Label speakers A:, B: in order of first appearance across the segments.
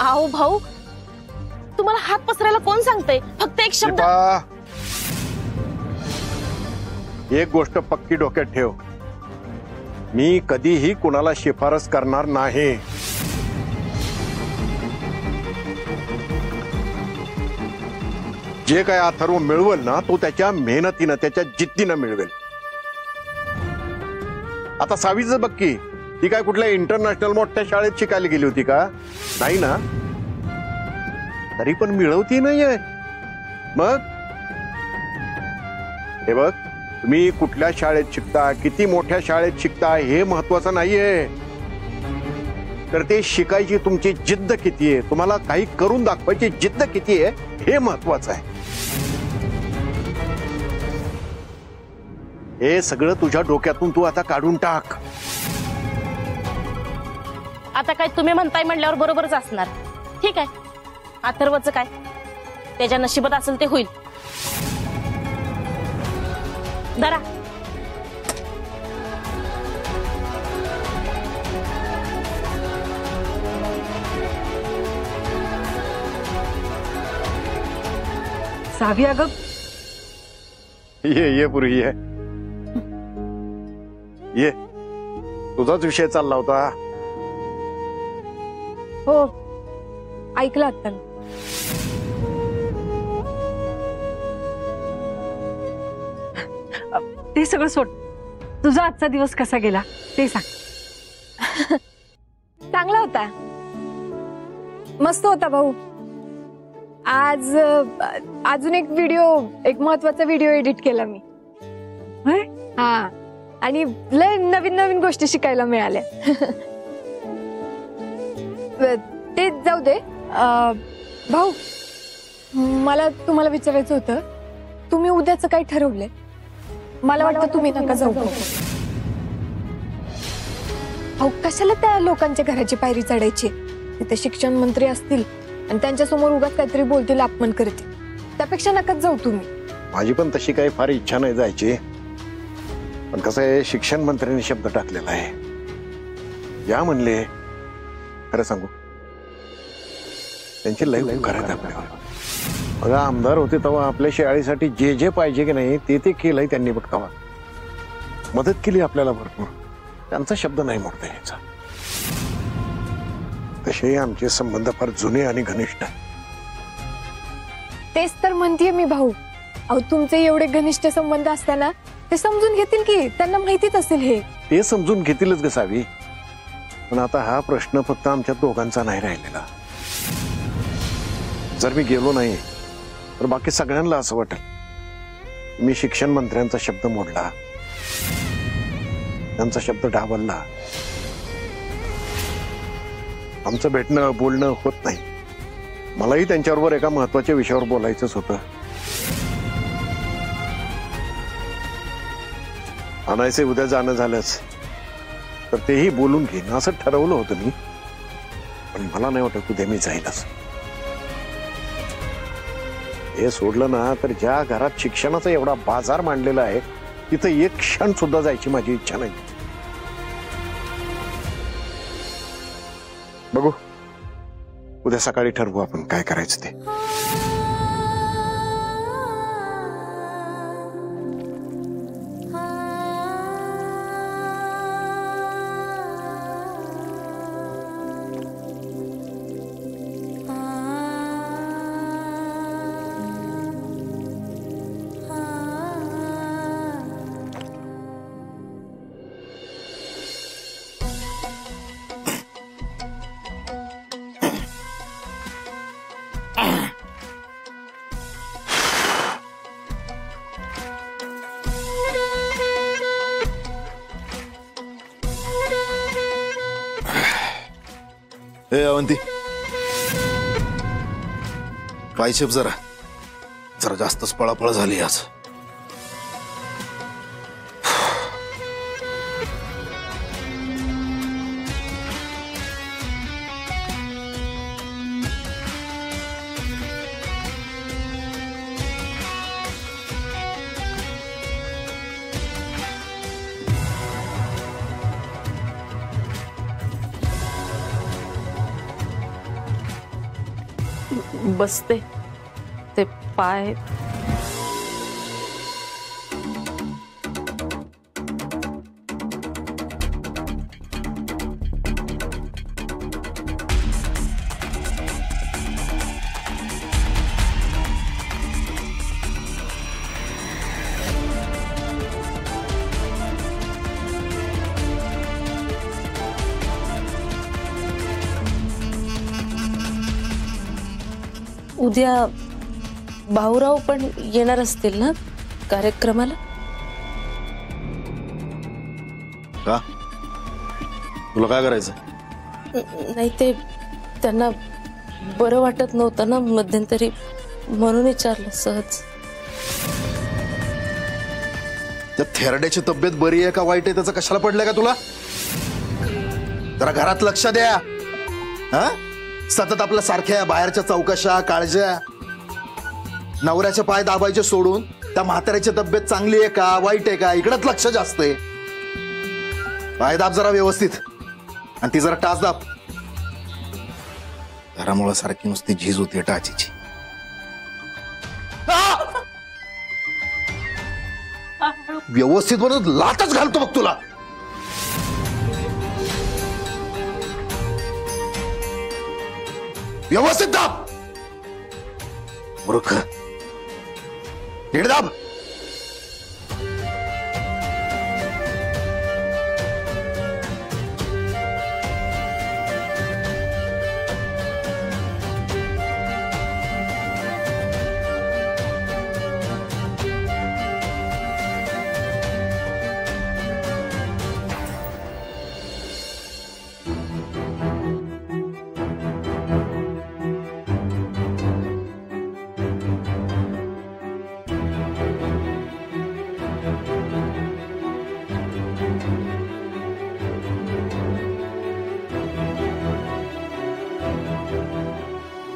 A: आओ भाऊ, तुम्हाला हात पसरायला कोण सांगते? फक्त एक शब्द.
B: एक गोष्ट पक्की डोक्यात ठेव, मी कधीही कुणाला शिफारस करणार नाही. जे काय अथर्व मिळवेल ना, तो त्याच्या मेहनतीनं, त्याच्या जिद्दीनं मिळवेल. आता सावीच बघ की, ती काय कुठल्या इंटरनॅशनल मोठ्या शाळेत शिकायला गेली होती का? नाही ना. तरी पण मिळवती नाहीये. मग हे बघ, तुम्ही कुठल्या शाळेत शिकता, किती मोठ्या शाळेत शिकता, हे महत्वाचं नाहीये. तर ते शिकायची तुमची जिद्द किती आहे, तुम्हाला काही करून दाखवायची जिद्द किती आहे, हे महत्वाचं आहे. हे सगळं तुझ्या डोक्यातून तू आता काढून टाक.
A: आता काय तुम्ही म्हणताय म्हणल्यावर बरोबरच असणार. ठीक आहे, अथर्वचं काय, त्याच्या नशिबात असेल ते होईल. धरा.
C: सावी अगं,
B: ये पुरी ये. ये, तुझाच विषय चालला होता.
C: हो ऐकलं आता. ते सगळं सोड, तुझा आजचा दिवस कसा गेला ते सांग.
D: चांगला होता, मस्त होता भाऊ. आज अजून एक महत्वाचा व्हिडिओ एडिट केला मी. हा, आणि लय नवीन नवीन गोष्टी शिकायला मिळाल्या. ते जाऊ दे. भाऊ, मला तुम्हाला विचारायचं होतं, तुम्ही उद्याचं काय ठरवलंय? मला वाटतं तुम्ही नका जाऊ. अहो, कशाला त्या लोकांच्या घराची पायरी चढायची? तिथे शिक्षण मंत्री असतील आणि त्यांच्या समोर उगाच काहीतरी बोलतील, अपमान करतील. त्यापेक्षा नकाच जाऊ तुम्ही.
B: माझी पण तशी काही फार इच्छा नाही जायची, पण कसं आहे, शिक्षण मंत्र्यांनी शब्द टाकलेला आहे. या म्हणले. खरं सांगू, त्यांची लय उपकार आपल्यावर. बघा, आमदार होते तेव्हा आपल्या शाळेसाठी जे जे पाहिजे की नाही ते केलंय त्यांनी. बघ, तेव्हा मदत केली आपल्याला भरपूर. त्यांचा शब्द नाही मोडता यायचा. तसे आमचे संबंध फार जुने आणि घनिष्ठ आहेत.
D: तेच तर म्हणतेय मी भाऊ. अहो, तुमचे एवढे घनिष्ठ संबंध असताना ते समजून घेतील की, त्यांना माहितीच असेल हे.
B: ते समजून घेतीलच ग सावी, पण आता हा प्रश्न फक्त आमच्या दोघांचा नाही राहिलेला. जर मी गेलो नाही तर बाकी सगळ्यांना असं वाटेल मी शिक्षण मंत्र्यांचा शब्द मोडला, त्यांचा शब्द डावलला. आमचं भेटणं बोलणं होत नाही. मलाही त्यांच्याबरोबर एका महत्वाच्या विषयावर बोलायचंच होतं. आणायचे उद्या जाणं झालंच तर तेही बोलून घेईन असं ठरवलं होतं मी, पण मला नाही वाटत उद्या मी जाईलच. हे सोडलं ना तर ज्या घरात शिक्षणाचा एवढा बाजार मांडलेला आहे तिथं एक क्षण सुद्धा जायची माझी इच्छा नाही. बघू, उद्या सकाळी ठरवू आपण काय करायचं ते.
E: अवंती, पायशेप जरा जास्तच पळापळ झाली आज.
A: बसते ते पाय. उद्या भाऊराव पण येणार असतील ना कार्यक्रमाला?
E: का तुला काय करायचं?
A: नाही ते त्यांना बरं वाटत नव्हतं ना मध्यंतरी, म्हणून विचारलं सहज.
E: त्या थेरड्याची तब्येत बरी आहे का वाईट आहे त्याचं कशाला पडलंय का तुला? जरा घरात लक्ष द्या. हा सतत आपल्या सारख्या बाहेरच्या चौकशा काळज्या. नवऱ्याचे पाय दाबायचे सोडून त्या म्हाताऱ्याची तब्येत चांगली आहे का वाईट आहे का इकडंच लक्ष जास्त आहे. पाय दाब जरा व्यवस्थित आणि ती जरा टाच दाब. घरामुळे सारखी नुसती झीज होती टाचीची. व्यवस्थित म्हणून लातच घालतो बघ तुला. व्यवस्थित दाब. मूर्ख नीट दाब.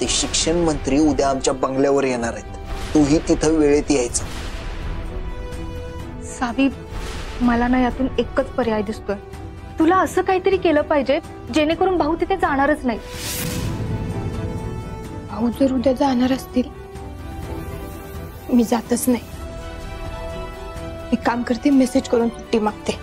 F: ते शिक्षण मंत्री उद्या आमच्या बंगल्यावर येणार आहेत. तूही तिथं वेळेत यायचं.
D: सावी, मला ना यातून एकच पर्याय दिसतोय. तुला असं काहीतरी केलं पाहिजे जेणेकरून भाऊ तिथे जाणारच नाही. भाऊ जर उद्या जाणार असतील, मी जातच नाही. एक काम करते, मेसेज करून सुट्टी मागते.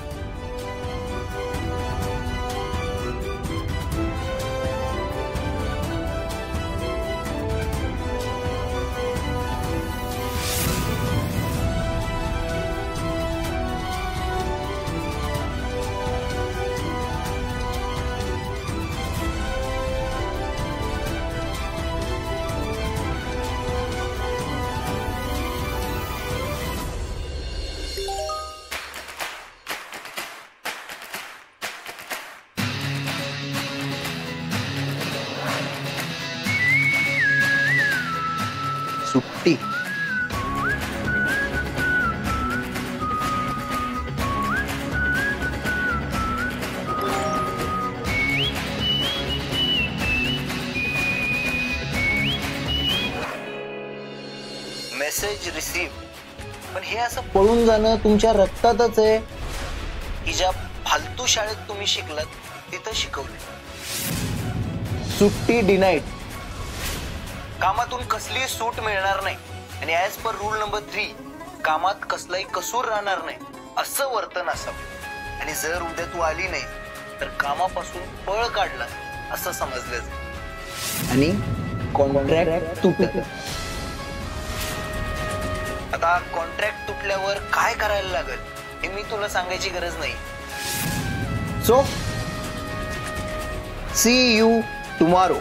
F: सुट्टी. Message receive. पण हे असं पळून जाणं तुमच्या रक्तातच आहे की ज्या फालतू शाळेत तुम्ही शिकलात तिथं शिकवले. सुट्टी डिनाईड. कामातून कसलीही सूट मिळणार नाही आणि ऍज पर रूल नंबर 3 कामात कसलाही कसूर राहणार नाही असं वर्तन असावं. आणि जर उद्या तू आली नाही तर कामापासून पळ काढला असं समजलं जाईल आणि कॉन्ट्रॅक्ट तुटत. आता कॉन्ट्रॅक्ट तुटल्यावर काय करायला लागेल हे मी तुला सांगायची गरज नाही. So see you tomorrow.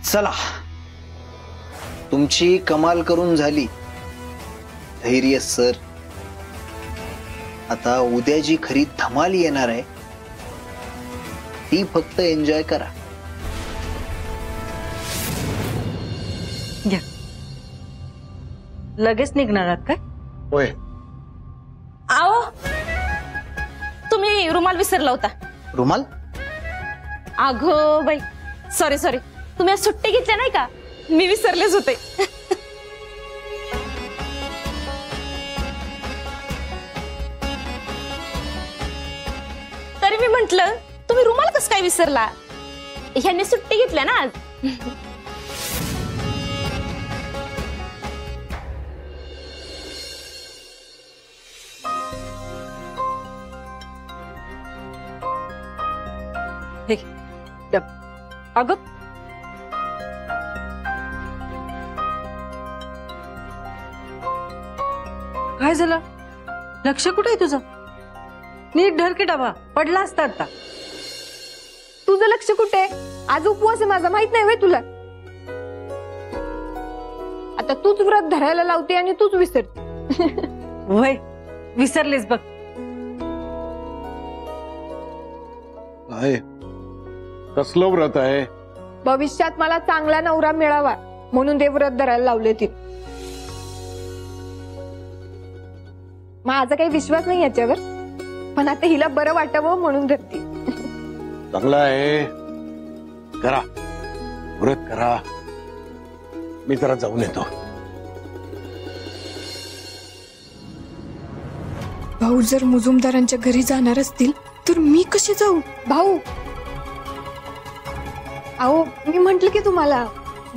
F: चला, तुमची कमाल करून झाली. धैर्य सर. आता उद्या जी खरी धमाल येणार आहे ती फक्त एन्जॉय करा.
C: घ्या. लगेच निघणार आहात काय?
E: होय.
A: आओ, तुम्ही रुमाल विसरला होता.
F: रुमाल?
A: अगो बाई, सॉरी सॉरी. तुम्ही आज सुट्टी घेतल्या नाही का? मी विसरलेच होते. तरी मी म्हंटल तुम्ही रुमाल कसं काय विसरला. ह्यांनी सुट्टी घेतल्या ना आज.
C: हे डब. अगं काय झालं? लक्ष कुठे आहे तुझं? नीट धर की डबा, पडला असता आता.
D: तुझं लक्ष कुठे? आज उपवास आहे माझा, माहित नाही व्हय तुला? आता तूच व्रत धरायला लावते आणि तूच विसरते.
C: वय विसरलीस बघ.
B: आहे कसलं व्रत आहे?
D: भविष्यात मला चांगला नवरा मिळावा म्हणून ते व्रत धरायला लावले ती. माझा काही विश्वास नाही याच्यावर, पण आता हिला बरं वाटावं म्हणून धरते.
B: चांगलं आहे, करा व्रत करा. मी जरा जाऊन येतो.
D: भाऊ जर मुजुमदारांच्या घरी जाणार असतील तर मी कशी जाऊ? भाऊ अहो मी म्हंटल की तुम्हाला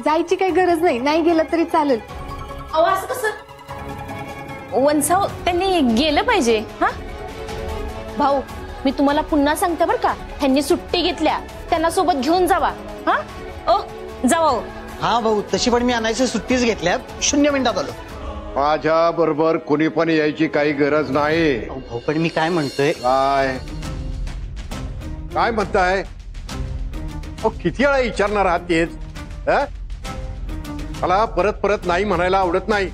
D: जायची काही गरज नाही, नाही गेलं तरी चालेल.
A: अहो असं कसं? वंसाव त्यांनी गेलं पाहिजे. हा भाऊ मी तुम्हाला पुन्हा सांगते बर का, त्यांनी सुट्टी घेतल्या, त्यांना सोबत घेऊन जावा. हा ओ जावा.
G: हा भाऊ, तशी पण मी आणायची सुट्टीच घेतल्या, 0 मिनिटात आलो.
B: माझ्या बरोबर कोणी पण यायची काही गरज नाही.
G: भाऊ पण मी काय म्हणतोय,
B: काय काय म्हणताय? किती वेळा विचारणार आहात तेच? मला परत परत नाही म्हणायला आवडत नाही.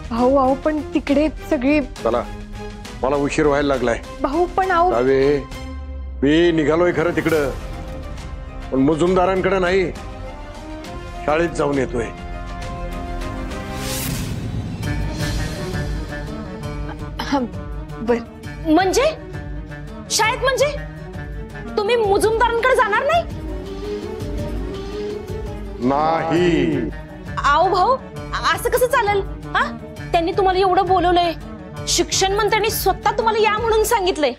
D: भाऊ अहो पण तिकडे सगळी.
B: चला मला उशीर व्हायला लागलाय.
D: भाऊ पण अहो
B: जावे, मी निघालोय खरं तिकडं, पण मुजुमदारांकडे नाही, शाळेत जाऊन येतोय.
D: बर.
A: म्हणजे शाळेत म्हणजे तुम्ही मुजुमदारांकडे जाणार नाही?
B: नाही.
A: आओ भाऊ असं कसं चालेल? हा त्यांनी तुम्हाला एवढं बोलवलंय, शिक्षण मंत्र्यांनी स्वतः तुम्हाला या म्हणून सांगितलंय.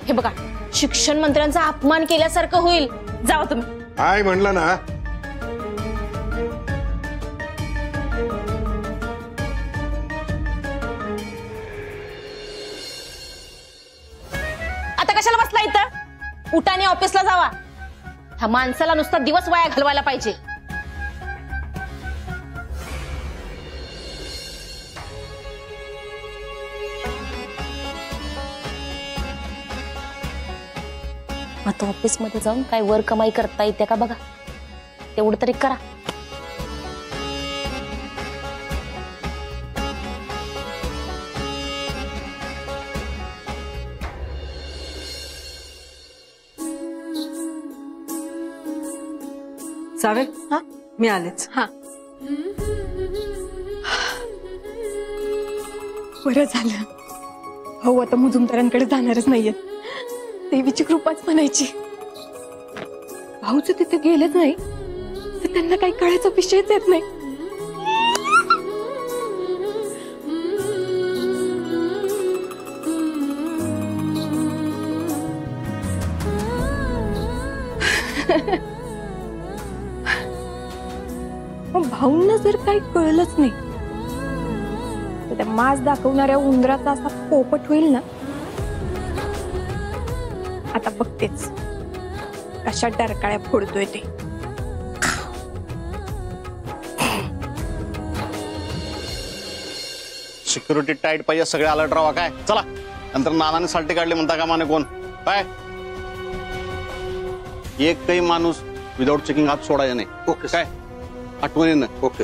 A: हे बघा, शिक्षण मंत्र्यांचा अपमान केल्यासारखं होईल. जावा तुम्ही.
B: काय म्हणलं ना?
A: आता कशाला बसला इथं? उठाने ऑफिसला जावा. ह्या माणसाला नुसता दिवस वाया घालवायला पाहिजे. आता ऑफिस मध्ये जाऊन काय वर कमाई करता येते का बघा, तेवढं तरी करा.
C: सावे,
D: हा
C: मी आलेच.
D: हा बरं झालं. हो आता मुजुमदारांकडे जाणारच नाहीये, देवीची कृपाच म्हणायची. भाऊच तिथे गेलेच नाही तर त्यांना काही कळायचा विषयच येत नाही. भाऊंना जर काही कळलंच नाही तर त्या मांस दाखवणाऱ्या उंदराचा असा पोपट होईल ना. आता बघतेच कशा डरकाळ्या फोडतोय ते.
H: सिक्युरिटी टाईट पाहिजे, सगळे अलर्ट राहा. काय चला, नंतर नानाने साल्टे काढले म्हणता का माने कोण काय? एक काही माणूस विदाउट चेकिंग हात सोडायचा नाही. ओके काय? आठवणीनं. ओके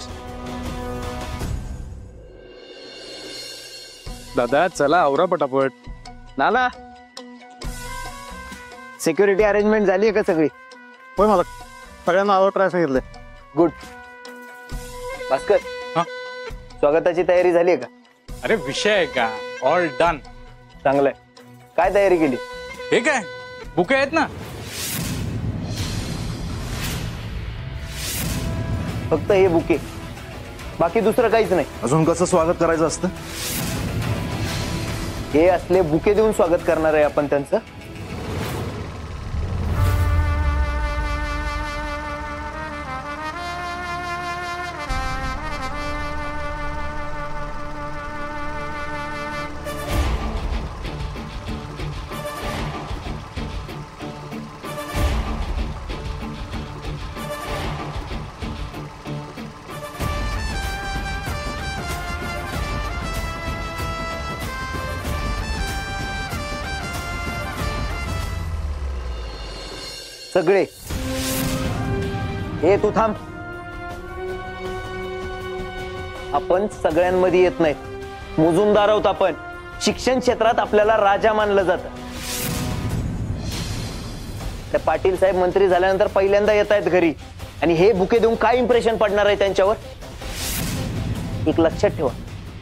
I: दादा चला आवरा पटापट.
G: नाना सिक्युरिटी अरेंजमेंट झाली आहे का सगळी?
H: होय, मला सगळ्यांना आवर ट्राय सांगितलंय.
G: गुड. भास्कर,
I: हा?
G: स्वागताची तयारी झाली आहे का?
I: अरे विषय आहे का? All done.
G: चांगलंय. काय तयारी केली?
I: हे काय बुके आहेत ना?
G: फक्त हे बुके?
F: बाकी दुसरं काहीच नाही.
E: अजून कसं स्वागत करायचं असतं?
F: हे असले बुके देऊन स्वागत करणार आहे आपण त्यांचं. सगळे हे तू थांब. आपण सगळ्यांमध्ये येत नाहीत, मोजूनदार आहोत आपण. शिक्षण क्षेत्रात आपल्याला राजा मानलं जातं. त्या पाटील साहेब मंत्री झाल्यानंतर पहिल्यांदा येत आहेत घरी आणि हे बुके देऊन काय इम्प्रेशन पडणार आहे त्यांच्यावर? एक लक्षात ठेवा,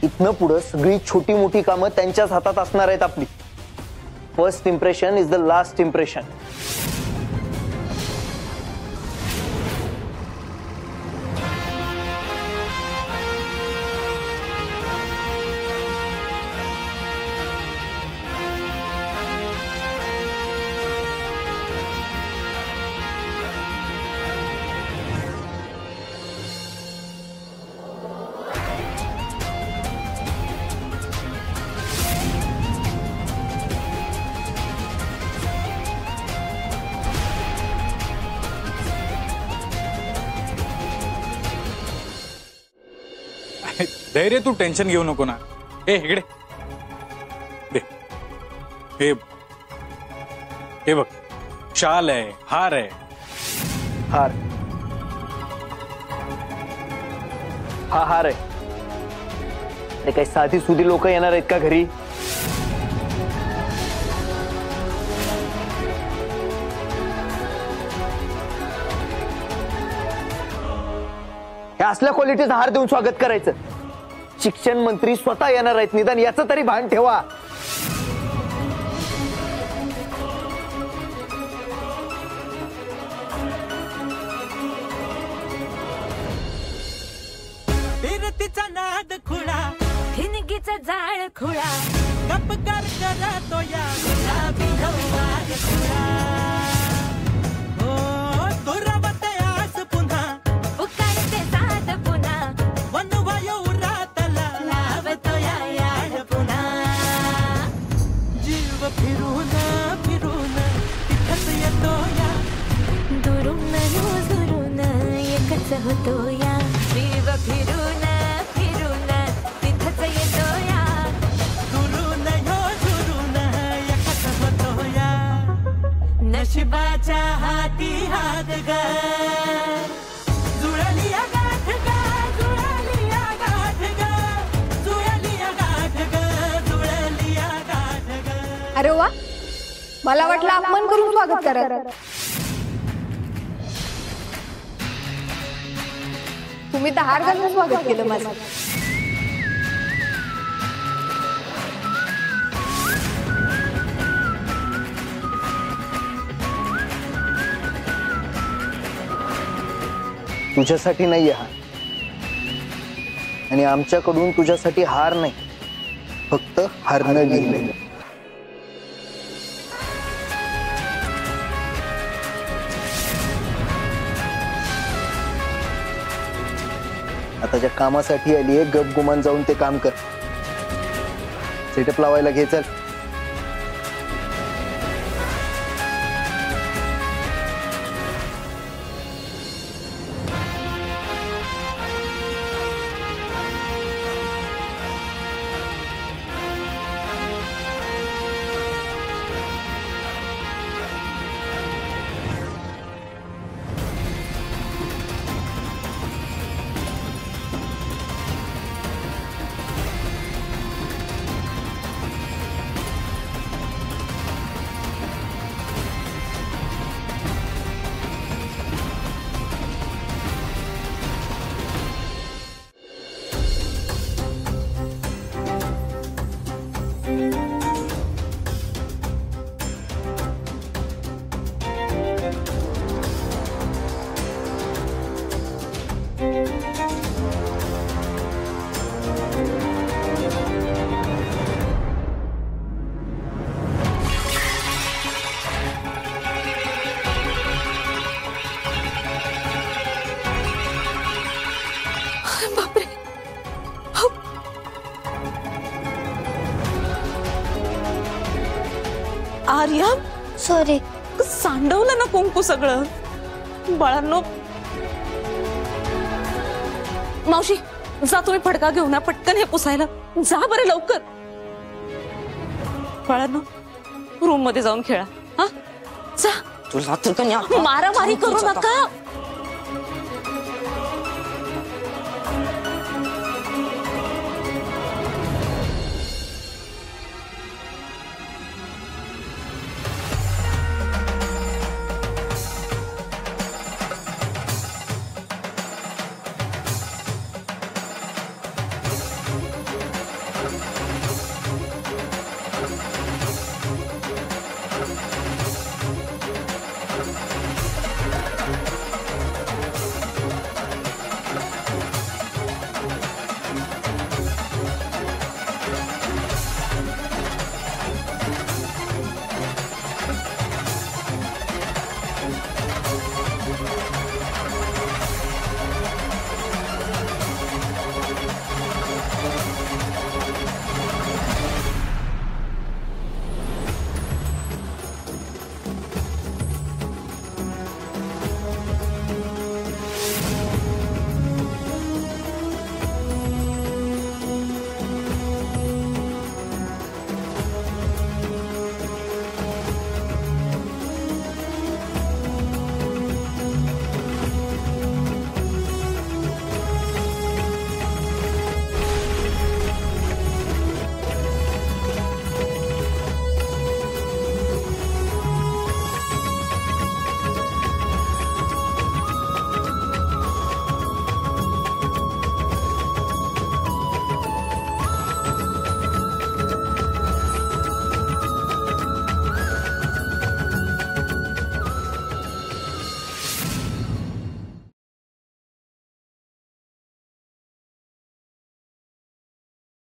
F: इथनं पुढं सगळी छोटी मोठी कामं त्यांच्याच हातात असणार आहेत आपली. First impression is the last impression.
I: धैर्य, तू टेन्शन घेऊ नको ना. हे इकडे दे. हे बघ, शाल आहे, हार आहे.
F: हार? हा हार आहे. ते काही साधी सुधी लोक येणार आहेत का घरी? असल्या क्वालिटीचा हार देऊन स्वागत करायचं? शिक्षण मंत्री स्वतः येणार आहेत, निदान याचं तरी भान ठेवा.
J: तिचा नाद खुळा, हिनगीचा जाळ खुळा, गपकार करतो या गुलाबी हवार खुळा. हो दुरावत आस पुन्हा, उकाडते साद पुन्हा, वनवायो उरातला लावतो या याड पुन्हा. जीव फिरून फिरून तिथंच येतो या, दुरून दुरून एकच होतो या. जीव फिरून फिरून तिथंच येतो या, दुरून दुरून एकच होतो या. नशिबाच्या हाती हात ग, जुळली गाठ ग, जुळली गाठ ग, जुळली गाठ ग, जुळली गाठ ग.
D: अरे वा, मला वाटलं अपमान करून स्वागत करा. तुम्ही तर हार घालून स्वागत केलं माझं.
F: तुझ्यासाठी नाहीये हार, आणि आमच्याकडून तुझ्यासाठी हार नाही, फक्त हारणं गेले. आता ज्या कामासाठी आली आहे, गप गुमान जाऊन ते काम कर. सेटअप लावायला घे चल.
A: सॉरी.
K: सांडवलं ना कुंकू सगळं. बाळांनो, मावशी जा तुम्ही फडका घेऊन या पटकन हे पुसायला. जा बरे लवकर. बाळांनो रूम मध्ये जाऊन खेळा. हा जा.
A: तुला तर कन्या
K: मारामारी करू नका.